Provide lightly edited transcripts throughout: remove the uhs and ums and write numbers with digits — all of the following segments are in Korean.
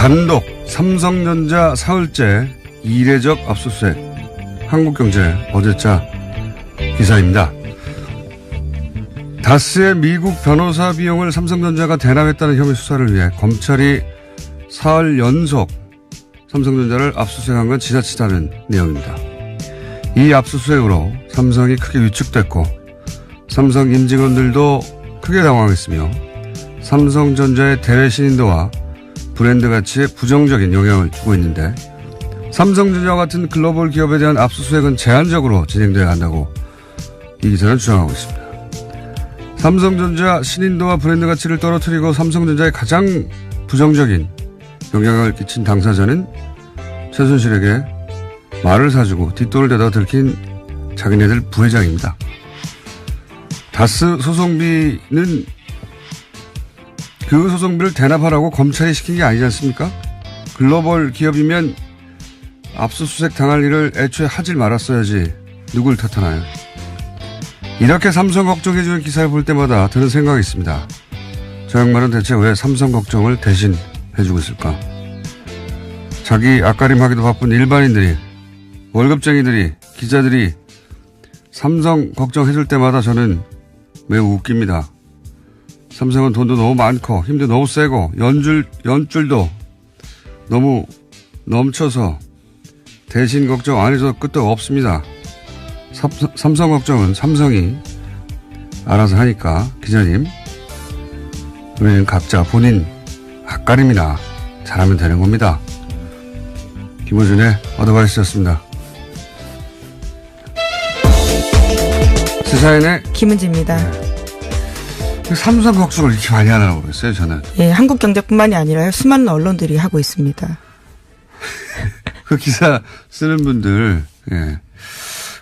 단독 삼성전자 사흘째 이례적 압수수색. 한국경제 어제자 기사입니다. 다스의 미국 변호사 비용을 삼성전자가 대납했다는 혐의 수사를 위해 검찰이 사흘 연속 삼성전자를 압수수색한 건 지나치다는 내용입니다. 이 압수수색으로 삼성이 크게 위축됐고 삼성 임직원들도 크게 당황했으며 삼성전자의 대외 신인도와 브랜드 가치에 부정적인 영향을 주고 있는데 삼성전자와 같은 글로벌 기업에 대한 압수수색은 제한적으로 진행돼야 한다고 이 기사는 주장하고 있습니다. 삼성전자 신인도와 브랜드 가치를 떨어뜨리고 삼성전자에 가장 부정적인 영향을 끼친 당사자는 최순실에게 말을 사주고 뒷돈을 대다 들킨 자기네들 부회장입니다. 다스 소송비는 그 소송비를 대납하라고 검찰이 시킨 게 아니지 않습니까? 글로벌 기업이면 압수수색 당할 일을 애초에 하질 말았어야지 누굴 탓하나요? 이렇게 삼성 걱정해주는 기사를 볼 때마다 드는 생각이 있습니다. 저 양반은 대체 왜 삼성 걱정을 대신 해주고 있을까? 자기 앞가림하기도 바쁜 일반인들이, 월급쟁이들이, 기자들이 삼성 걱정해줄 때마다 저는 매우 웃깁니다. 삼성은 돈도 너무 많고 힘도 너무 세고 연줄도 너무 넘쳐서 대신 걱정 안 해도 끝도 없습니다. 삼성 걱정은 삼성이 알아서 하니까 기자님, 우리는 각자 본인 앞가림이나 잘하면 되는 겁니다. 김호준의 어드바이스였습니다. 시사인의 김은지입니다. 삼성 걱정을 이렇게 많이 하나 모르겠어요, 저는. 예, 한국경제뿐만이 아니라 수많은 언론들이 하고 있습니다. 그 기사 쓰는 분들, 예.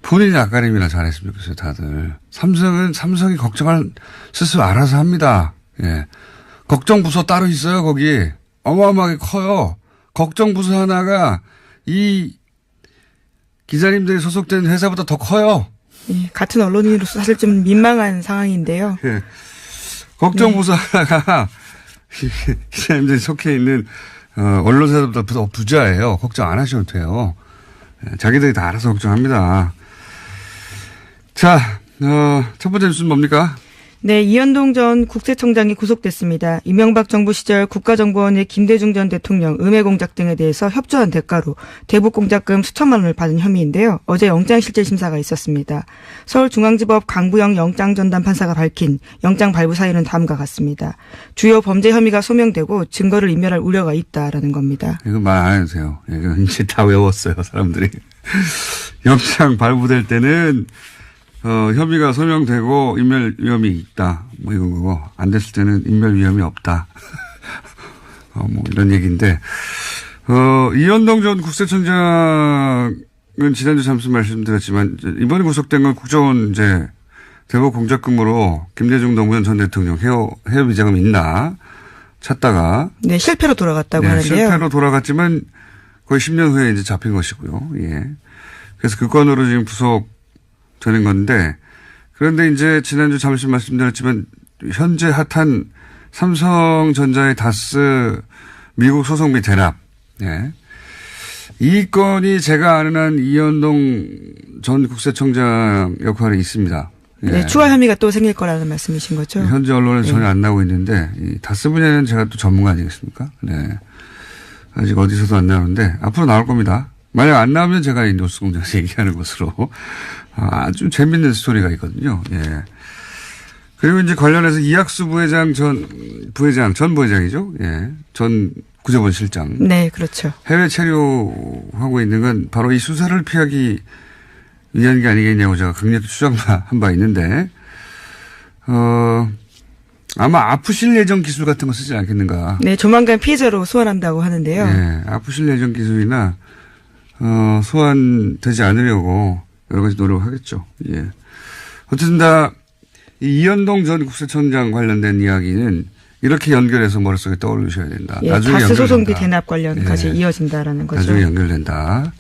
본인이 앞가림이나 잘했으면 좋겠어요, 다들. 삼성은 삼성이 걱정할 스스로 알아서 합니다. 예. 걱정부서 따로 있어요, 거기. 어마어마하게 커요. 걱정부서 하나가 이 기자님들이 소속된 회사보다 더 커요. 예, 같은 언론인으로서 사실 좀 민망한 상황인데요. 예. 걱정부서 하나가 기자님들이 속해 있는 언론사보다 더 부자예요. 걱정 안 하셔도 돼요. 예, 자기들이 다 알아서 걱정합니다. 자, 첫 번째 뉴스는 뭡니까? 네, 이현동 전 국세청장이 구속됐습니다. 이명박 정부 시절 국가정보원의 김대중 전 대통령 음해 공작 등에 대해서 협조한 대가로 대북 공작금 수천만 원을 받은 혐의인데요. 어제 영장실질심사가 있었습니다. 서울중앙지법 강부영 영장전담 판사가 밝힌 영장 발부 사유는 다음과 같습니다. 주요 범죄 혐의가 소명되고 증거를 인멸할 우려가 있다라는 겁니다. 이거 말 안 해도 돼요. 이거 이제 다 외웠어요, 사람들이. 영장 발부될 때는 혐의가 소명되고 인멸 위험이 있다. 뭐 이런 거고, 안 됐을 때는 인멸 위험이 없다. 뭐 이런 얘기인데, 이현동 전 국세청장은 지난주 잠시 말씀드렸지만, 이번에 구속된 건 국정원 이제 대북 공작금으로 김대중 노무현 전 대통령 해외 비자금이 있나 찾다가. 네, 실패로 돌아갔다고 네, 하는데요. 실패로 돌아갔지만 거의 10년 후에 이제 잡힌 것이고요. 예. 그래서 그 건으로 지금 되는 건데, 그런데 이제 지난주 잠시 말씀드렸지만 현재 핫한 삼성전자의 다스 미국 소송비 대납. 예. 이 건이 제가 아는 한 이현동 전 국세청장 역할이 있습니다. 예. 네, 추가 혐의가 또 생길 거라는 말씀이신 거죠? 현재 언론에 전혀 안 나오고 있는데, 이 다스 분야는 제가 또 전문가 아니겠습니까? 네. 아직 어디서도 안 나오는데 앞으로 나올 겁니다. 만약 안 나오면 제가 이 뉴스공장에서 얘기하는 것으로 아주 재밌는 스토리가 있거든요. 예. 그리고 이제 관련해서 이학수 전 부회장이죠. 예. 전 구조본 실장. 네, 그렇죠. 해외 체류하고 있는 건 바로 이 수사를 피하기 위한 게 아니겠냐고 제가 강력히 추정한 바 있는데, 아마 아프실 예정 기술 같은 거 쓰지 않겠는가. 네, 조만간 피해자로 소환한다고 하는데요. 네, 아프실 예정 기술이나 소환되지 않으려고 여러 가지 노력하겠죠. 예. 어쨌든 다 이현동 전 국세청장 관련된 이야기는 이렇게 연결해서 머릿속에 떠올리셔야 된다. 예, 나중에 다스 소송비 연결된다. 대납 관련까지 예. 이어진다라는 거죠. 나중에 연결된다.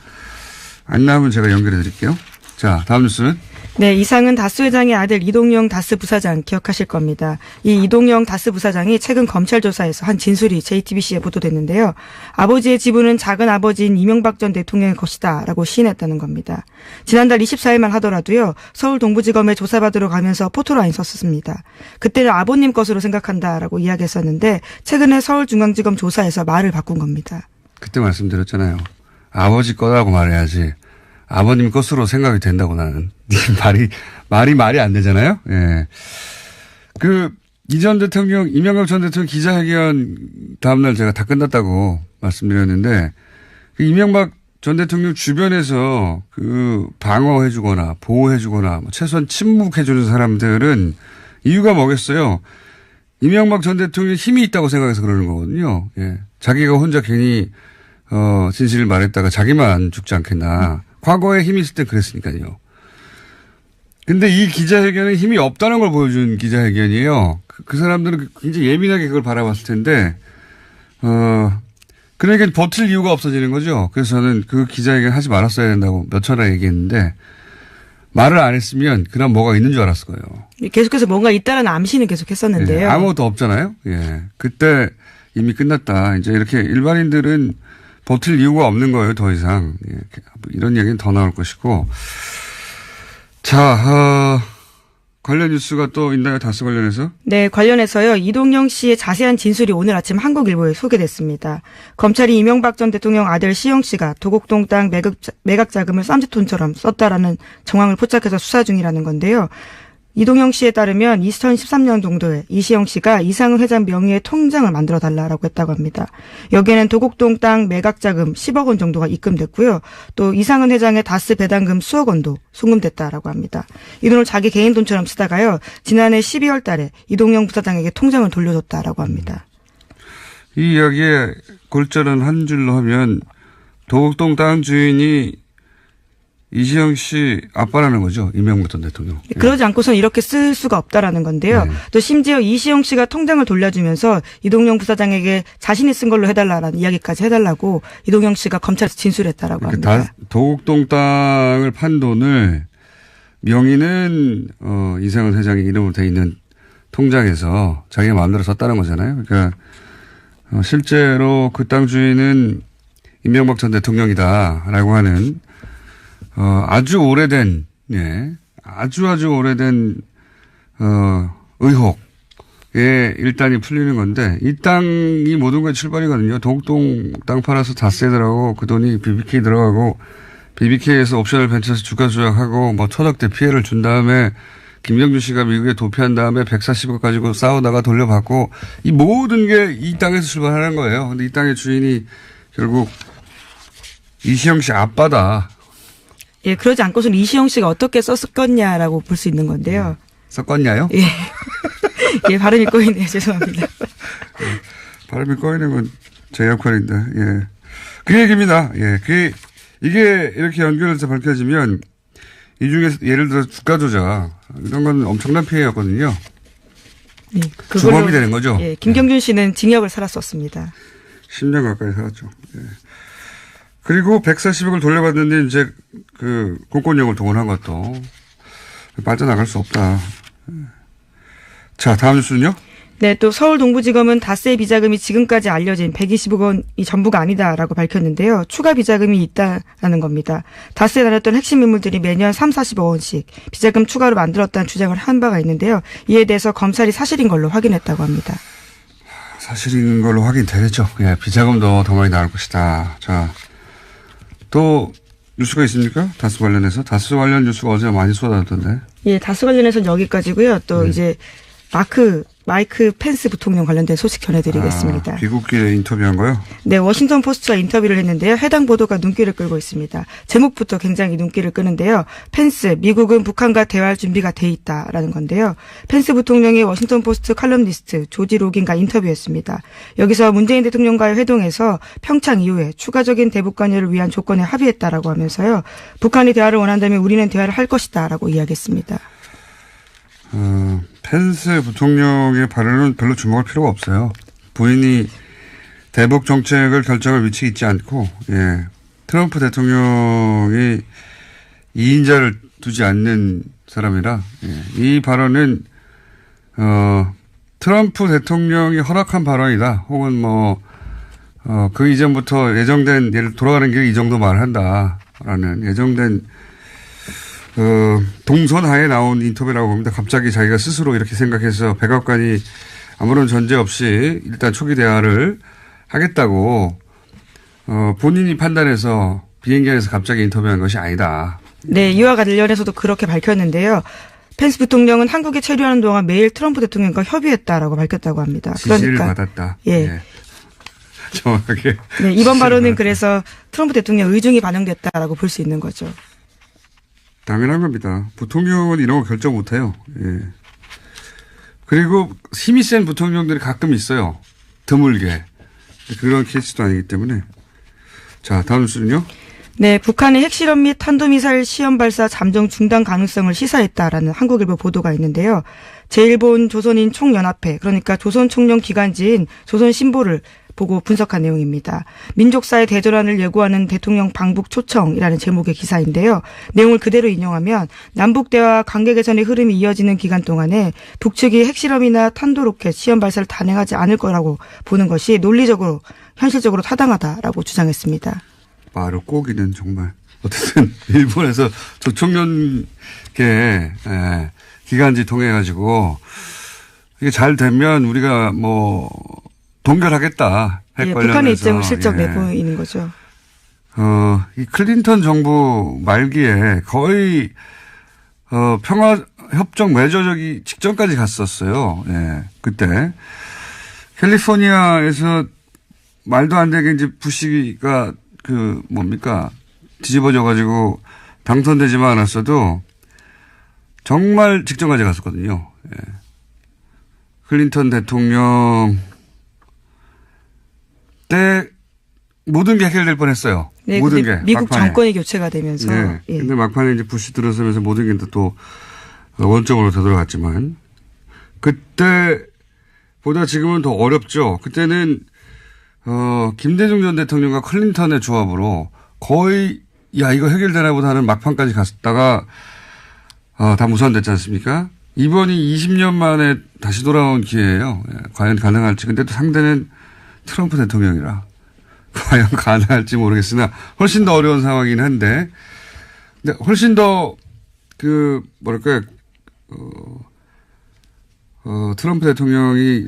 안 나오면 제가 연결해 드릴게요. 자, 다음 뉴스는? 네, 이상은 다스 회장의 아들 이동영 다스 부사장 기억하실 겁니다. 이 이동영 다스 부사장이 최근 검찰 조사에서 한 진술이 JTBC에 보도됐는데요. 아버지의 지분은 작은 아버지인 이명박 전 대통령의 것이다 라고 시인했다는 겁니다. 지난달 24일만 하더라도요. 서울 동부지검에 조사받으러 가면서 포토라인 썼습니다. 그때는 아버님 것으로 생각한다라고 이야기했었는데 최근에 서울중앙지검 조사에서 말을 바꾼 겁니다. 그때 말씀드렸잖아요. 아버지 거라고 말해야지. 아버님 것으로 생각이 된다고 나는. 말이 안 되잖아요. 예. 이전 대통령, 이명박 전 대통령 기자회견 다음날 제가 다 끝났다고 말씀드렸는데, 이명박 전 대통령 주변에서 방어해주거나 보호해주거나 최소한 침묵해주는 사람들은 이유가 뭐겠어요? 이명박 전 대통령이 힘이 있다고 생각해서 그러는 거거든요. 예. 자기가 혼자 괜히, 진실을 말했다가 자기만 죽지 않겠나. 과거에 힘이 있을 때 그랬으니까요. 근데 이 기자회견은 힘이 없다는 걸 보여준 기자회견이에요. 그 사람들은 굉장히 예민하게 그걸 바라봤을 텐데, 그러니까 버틸 이유가 없어지는 거죠. 그래서 저는 그 기자회견 하지 말았어야 된다고 몇 차례 얘기했는데, 말을 안 했으면 그럼 뭐가 있는 줄 알았을 거예요. 계속해서 뭔가 있다라는 암시는 계속 했었는데요. 예, 아무것도 없잖아요. 예. 그때 이미 끝났다. 이제 이렇게 일반인들은 버틸 이유가 없는 거예요, 더 이상. 예, 이런 얘기는 더 나올 것이고. 자, 관련 뉴스가 또 있나요, 다스 관련해서? 네, 관련해서요. 이동영 씨의 자세한 진술이 오늘 아침 한국일보에 소개됐습니다. 검찰이 이명박 전 대통령 아들 시영 씨가 도곡동 땅 매각 자금을 쌈짓돈처럼 썼다라는 정황을 포착해서 수사 중이라는 건데요. 이동영 씨에 따르면 2013년 정도에 이시영 씨가 이상은 회장 명의의 통장을 만들어 달라고 했다고 합니다. 여기에는 도곡동 땅 매각 자금 10억 원 정도가 입금됐고요. 또 이상은 회장의 다스 배당금 수억 원도 송금됐다라고 합니다. 이 돈을 자기 개인 돈처럼 쓰다가요. 지난해 12월 달에 이동영 부사장에게 통장을 돌려줬다라고 합니다. 이 이야기의 골자는 한 줄로 하면 도곡동 땅 주인이 이시영 씨 아빠라는 거죠. 이명박 전 대통령. 그러지 않고서는 이렇게 쓸 수가 없다라는 건데요. 네. 또 심지어 이시영 씨가 통장을 돌려주면서 이동영 부사장에게 자신이 쓴 걸로 해달라는 이야기까지 해달라고 이동영 씨가 검찰에서 진술했다라고 합니다. 도곡동 땅을 판 돈을 명의는 이상은 회장의 이름으로 돼 있는 통장에서 자기가 마음대로 썼다는 거잖아요. 그러니까 실제로 그 땅 주인은 이명박 전 대통령이다라고 하는 아주 오래된, 예, 아주 오래된, 의혹에 일단이 풀리는 건데, 이 땅이 모든 게 출발이거든요. 도곡동 땅 팔아서 다스에 들어가고, 그 돈이 BBK 들어가고, BBK에서 옵션을 벤처에서 주가 조작하고, 뭐 천억대 피해를 준 다음에, 김경준 씨가 미국에 도피한 다음에 140억 가지고 싸우다가 돌려받고, 이 모든 게 이 땅에서 출발하는 거예요. 근데 이 땅의 주인이 결국 이시영 씨 아빠다. 예, 그러지 않고서는 이시영 씨가 어떻게 썼겠냐라고 볼 수 있는 건데요. 썼겠냐요? 예. 예, 발음이 꼬이네요. 죄송합니다. 발음이 꼬이는 건 제 역할인데, 예. 그 얘기입니다. 예. 이게 이렇게 연결해서 밝혀지면 이 중에서 예를 들어 주가 조작, 이런 건 엄청난 피해였거든요. 예, 주범이 되는 거죠. 예, 김경준 씨는 징역을 살았었습니다. 10년 가까이 살았죠. 예. 그리고 140억을 돌려받는데 이제 공권력을 동원한 것도 빠져나갈 수 없다. 자, 다음 뉴스는요? 네, 또 서울 동부지검은 다스의 비자금이 지금까지 알려진 120억 원이 전부가 아니다라고 밝혔는데요. 추가 비자금이 있다라는 겁니다. 다스에 다녔던 핵심 인물들이 매년 40억 원씩 비자금 추가로 만들었다는 주장을 한 바가 있는데요. 이에 대해서 검찰이 사실인 걸로 확인했다고 합니다. 사실인 걸로 확인되겠죠. 예, 비자금도 더 많이 나올 것이다. 자. 또 뉴스가 있습니까? 다스 관련해서? 다스 관련 뉴스가 어제 많이 쏟아졌던데. 예, 다스 관련해서는 여기까지고요. 또 이제 마이크 펜스 부통령 관련된 소식 전해드리겠습니다. 귀국길에 인터뷰한 거요? 네, 워싱턴 포스트와 인터뷰를 했는데요. 해당 보도가 눈길을 끌고 있습니다. 제목부터 굉장히 눈길을 끄는데요. 펜스, 미국은 북한과 대화할 준비가 돼 있다라는 건데요. 펜스 부통령이 워싱턴 포스트 칼럼니스트 조지 로긴과 인터뷰했습니다. 여기서 문재인 대통령과의 회동에서 평창 이후에 추가적인 대북 관여를 위한 조건에 합의했다라고 하면서요. 북한이 대화를 원한다면 우리는 대화를 할 것이다라고 이야기했습니다. 펜스 부통령의 발언은 별로 주목할 필요가 없어요. 부인이 대북 정책을 결정할 위치에 있지 않고, 예. 트럼프 대통령이 2인자를 두지 않는 사람이라, 예. 이 발언은, 트럼프 대통령이 허락한 발언이다. 혹은 뭐, 그 이전부터 예정된, 예를 돌아가는 길에 이 정도 말을 한다. 라는 예정된, 동선하에 나온 인터뷰라고 봅니다. 갑자기 자기가 스스로 이렇게 생각해서 백악관이 아무런 전제 없이 일단 초기 대화를 하겠다고, 본인이 판단해서 비행기 안에서 갑자기 인터뷰한 것이 아니다. 네, 이와 관련해서도 그렇게 밝혔는데요. 펜스 부통령은 한국에 체류하는 동안 매일 트럼프 대통령과 협의했다라고 밝혔다고 합니다. 지시를 그러니까 받았다. 예. 예. 정확하게. 네, 이번 발언은 그래서 트럼프 대통령 의중이 반영됐다라고 볼 수 있는 거죠. 당연한 겁니다. 부통령은 이런 거 결정 못해요. 예. 그리고 힘이 센 부통령들이 가끔 있어요. 드물게. 그런 케이스도 아니기 때문에. 자, 다음 뉴스는요. 네, 북한의 핵실험 및 탄도미사일 시험 발사 잠정 중단 가능성을 시사했다라는 한국일보 보도가 있는데요. 제1본 조선인 총연합회, 그러니까 조선 총령 기관지인 조선신보를 보고 분석한 내용입니다. 민족사의 대전환을 예고하는 대통령 방북 초청이라는 제목의 기사인데요. 내용을 그대로 인용하면 남북대화 관계 개선의 흐름이 이어지는 기간 동안에 북측이 핵실험이나 탄도로켓 시험 발사를 단행하지 않을 거라고 보는 것이 논리적으로 현실적으로 타당하다라고 주장했습니다. 말을 꼬기는 정말. 어쨌든 일본에서 조총련계 기간지 통해가지고 이게 잘 되면 우리가 뭐 동결하겠다. 핵 예, 관련해서. 북한의 입장을 슬쩍 내보이는 거죠. 이 클린턴 정부 말기에 거의 평화협정 맺어지기 직전까지 갔었어요. 예, 그때 캘리포니아에서 말도 안 되게 이제 부시가 뒤집어져 가지고 당선되지만 않았어도 정말 직전까지 갔었거든요. 예. 클린턴 대통령 때 모든 게 해결될 뻔했어요. 네, 모든 게 미국 막판에. 정권이 교체가 되면서. 네. 예. 근데 막판에 이제 부시 들어서면서 모든 게 또 원점으로 되돌아갔지만 그때보다 지금은 더 어렵죠. 그때는 김대중 전 대통령과 클린턴의 조합으로 거의 야 이거 해결되나 보다 하는 막판까지 갔다가 다 무산됐지 않습니까? 이번이 20년 만에 다시 돌아온 기회예요. 예, 과연 가능할지. 근데 또 상대는 트럼프 대통령이라 과연 가능할지 모르겠으나 훨씬 더 어려운 상황이긴 한데 근데 훨씬 더 트럼프 대통령이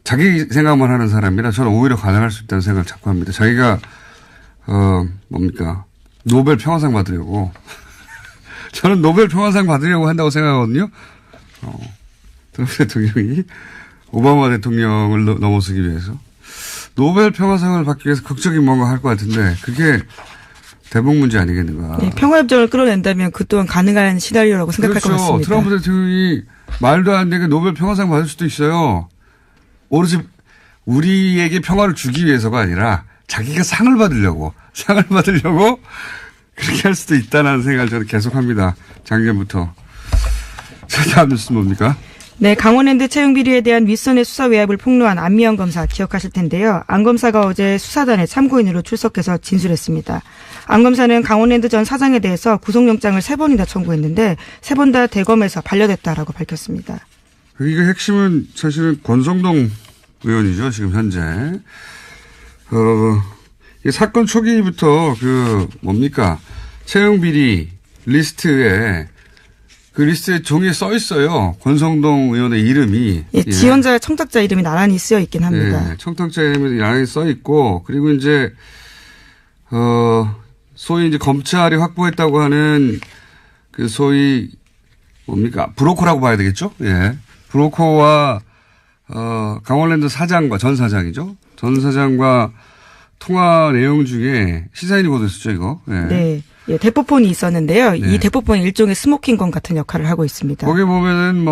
자기 생각만 하는 사람이라 저는 오히려 가능할 수 있다는 생각을 자꾸 합니다. 자기가 노벨 평화상 받으려고 저는 노벨 평화상 받으려고 한다고 생각하거든요. 트럼프 대통령이 오바마 대통령을 넘어서기 위해서 노벨 평화상을 받기 위해서 극적인 뭔가 할 것 같은데 그게 대북 문제 아니겠는가. 네, 평화협정을 끌어낸다면 그 또한 가능한 시나리오라고 생각할 것 그렇죠. 같습니다. 트럼프 대통령이 말도 안 되게 노벨 평화상 받을 수도 있어요. 오로지 우리에게 평화를 주기 위해서가 아니라 자기가 상을 받으려고 그렇게 할 수도 있다는 생각을 저는 계속합니다. 작년부터. 자, 다음 뉴스 뭡니까? 네, 강원랜드 채용 비리에 대한 윗선의 수사 외압을 폭로한 안미영 검사 기억하실 텐데요. 안 검사가 어제 수사단에 참고인으로 출석해서 진술했습니다. 안 검사는 강원랜드 전 사장에 대해서 구속영장을 3번이나 청구했는데 3번 다 대검에서 반려됐다라고 밝혔습니다. 이게 핵심은 사실은 권성동 의원이죠. 지금 현재. 이 사건 초기부터 채용 비리 리스트에 그 리스트에 종이에 써 있어요. 권성동 의원의 이름이. 예, 지원자, 청탁자 이름이 나란히 쓰여 있긴 합니다. 예, 청탁자 이름이 나란히 써 있고, 그리고 이제, 소위 이제 검찰이 확보했다고 하는 그 소위 브로커라고 봐야 되겠죠? 예. 브로커와, 강원랜드 사장과 전 사장이죠? 전 사장과 통화 내용 중에 시사인이 보도했었죠, 이거? 예. 네. 예, 대포폰이 있었는데요. 네. 이 대포폰이 일종의 스모킹건 같은 역할을 하고 있습니다. 거기 보면은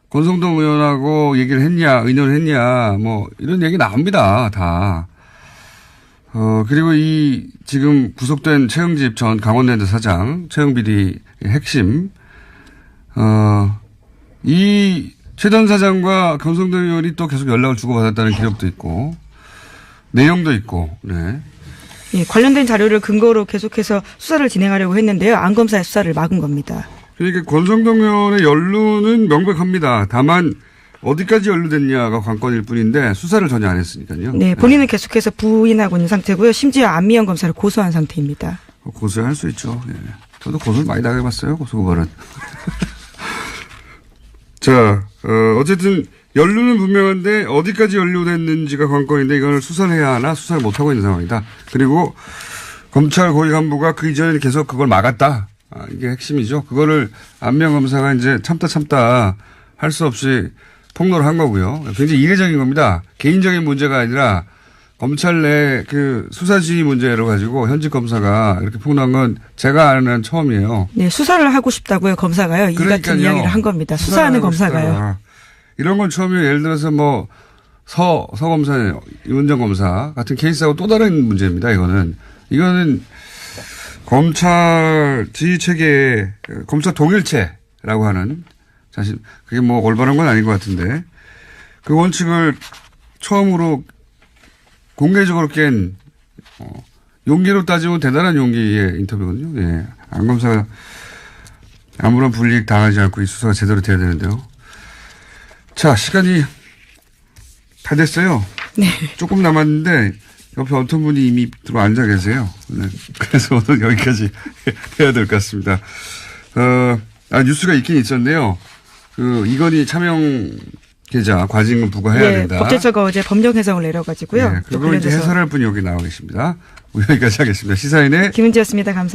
권성동 의원하고 얘기를 했냐, 의논을 했냐, 이런 얘기 나옵니다, 다. 그리고 지금 구속된 최영집 전 강원랜드 사장, 채용비리 핵심, 이 최 전 사장과 권성동 의원이 또 계속 연락을 주고받았다는 기록도 있고, 내용도 있고, 네. 예, 관련된 자료를 근거로 계속해서 수사를 진행하려고 했는데요. 안 검사의 수사를 막은 겁니다. 그러니까 권성동 의원의 연루는 명백합니다. 다만 어디까지 연루됐냐가 관건일 뿐인데 수사를 전혀 안 했으니까요. 네, 본인은 계속해서 부인하고 있는 상태고요. 심지어 안미영 검사를 고소한 상태입니다. 고소할 수 있죠. 예. 저도 고소를 많이 당해봤어요. 고소고발은. 자, 어쨌든 연루는 분명한데 어디까지 연루됐는지가 관건인데 이걸 수사를 해야 하나 수사를 못하고 있는 상황이다. 그리고 검찰 고위 간부가 그 이전에 계속 그걸 막았다. 이게 핵심이죠. 그거를 안미영 검사가 이제 참다 할 수 없이 폭로를 한 거고요. 굉장히 이례적인 겁니다. 개인적인 문제가 아니라 검찰 내 그 수사지휘 문제로 가지고 현직 검사가 이렇게 폭로한 건 제가 아는 한 처음이에요. 네, 수사를 하고 싶다고요, 검사가요. 이 같은 이야기를 한 겁니다. 수사하는 검사가요. 이런 건 처음이에요. 예를 들어서 뭐 서 검사, 이원정 검사 같은 케이스하고 또 다른 문제입니다. 이거는 검찰 지휘 체계의 검찰 동일체라고 하는 사실 그게 뭐 올바른 건 아닌 것 같은데 그 원칙을 처음으로 공개적으로 깬 용기로 따지면 대단한 용기의 인터뷰거든요. 예. 안 검사가 아무런 불이익 당하지 않고 이 수사가 제대로 돼야 되는데요. 자, 시간이 다 됐어요. 네. 조금 남았는데 옆에 어떤 분이 이미 들어 앉아 계세요. 네. 그래서 오늘 여기까지 해야 될 것 같습니다. 뉴스가 있긴 있었네요. 이건희 차명 계좌 과징금 부과해야 된다. 법제처가 어제 법령 해석을 내려가지고요. 네, 그걸 이제 해설할 분이 여기 나와 계십니다. 여기까지 하겠습니다. 시사인의 김은지였습니다. 감사합니다.